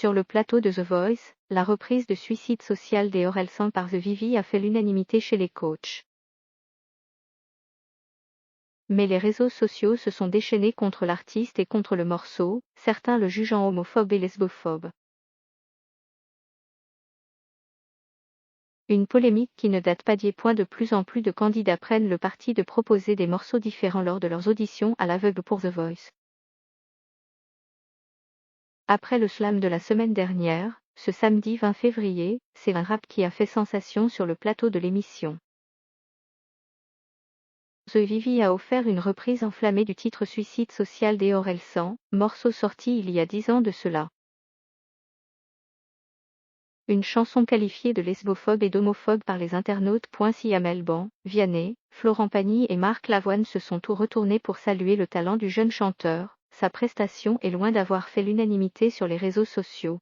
Sur le plateau de The Voice, la reprise de Suicide Social des Orelsan par The Vivi a fait l'unanimité chez les coachs. Mais les réseaux sociaux se sont déchaînés contre l'artiste et contre le morceau, certains le jugeant homophobe et lesbophobe. Une polémique qui ne date pas d'hier. De plus en plus de candidats prennent le parti de proposer des morceaux différents lors de leurs auditions à l'aveugle pour The Voice. Après le slam de la semaine dernière, ce samedi 20 février, c'est un rap qui a fait sensation sur le plateau de l'émission. The Vivi a offert une reprise enflammée du titre Suicide Social des Orelsan, morceau sorti il y a 10 ans de cela. Une chanson qualifiée de lesbophobe et d'homophobe par les internautes. Siam Elban, Vianney, Florent Pagny et Marc Lavoine se sont tous retournés pour saluer le talent du jeune chanteur. Sa prestation est loin d'avoir fait l'unanimité sur les réseaux sociaux.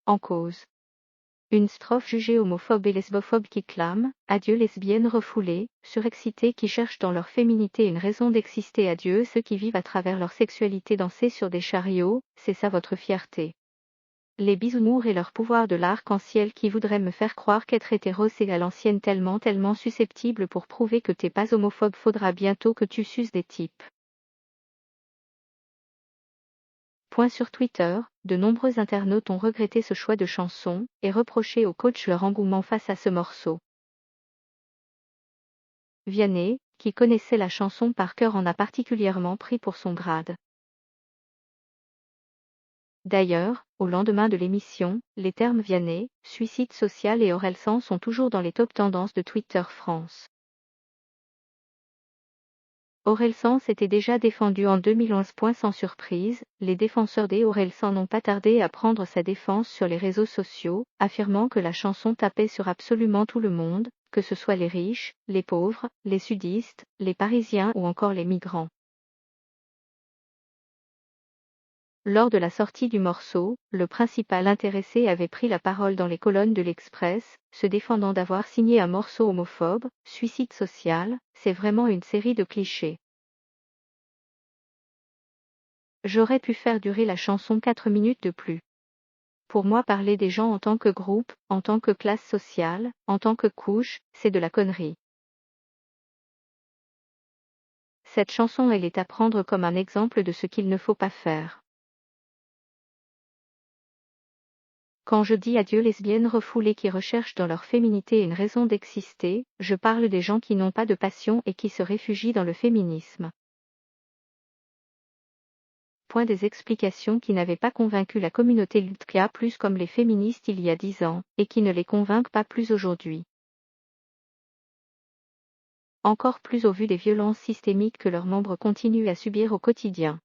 En cause. Une strophe jugée homophobe et lesbophobe qui clame « Adieu lesbiennes refoulées, surexcitées qui cherchent dans leur féminité une raison d'exister. Adieu ceux qui vivent à travers leur sexualité danser sur des chariots, c'est ça votre fierté. Les bisounours et leur pouvoir de l'arc-en-ciel qui voudraient me faire croire qu'être hétéro c'est à l'ancienne tellement susceptible pour prouver que t'es pas homophobe faudra bientôt que tu suces des types. » Sur Twitter, de nombreux internautes ont regretté ce choix de chanson, et reproché aux coachs leur engouement face à ce morceau. Vianney, qui connaissait la chanson par cœur en a particulièrement pris pour son grade. D'ailleurs, au lendemain de l'émission, les termes Vianney, Suicide Social et Orelsan sont toujours dans les top tendances de Twitter France. Orelsan s'était déjà défendu en 2011. Sans surprise, les défenseurs des Orelsan n'ont pas tardé à prendre sa défense sur les réseaux sociaux, affirmant que la chanson tapait sur absolument tout le monde, que ce soit les riches, les pauvres, les sudistes, les parisiens ou encore les migrants. Lors de la sortie du morceau, le principal intéressé avait pris la parole dans les colonnes de l'Express, se défendant d'avoir signé un morceau homophobe. Suicide social, c'est vraiment une série de clichés. J'aurais pu faire durer la chanson 4 minutes de plus. Pour moi, parler des gens en tant que groupe, en tant que classe sociale, en tant que couche, c'est de la connerie. Cette chanson elle est à prendre comme un exemple de ce qu'il ne faut pas faire. Quand je dis adieu lesbiennes refoulées qui recherchent dans leur féminité une raison d'exister, je parle des gens qui n'ont pas de passion et qui se réfugient dans le féminisme. Des explications qui n'avaient pas convaincu la communauté LGBTQIA+, comme les féministes il y a 10 ans, et qui ne les convainquent pas plus aujourd'hui. Encore plus au vu des violences systémiques que leurs membres continuent à subir au quotidien.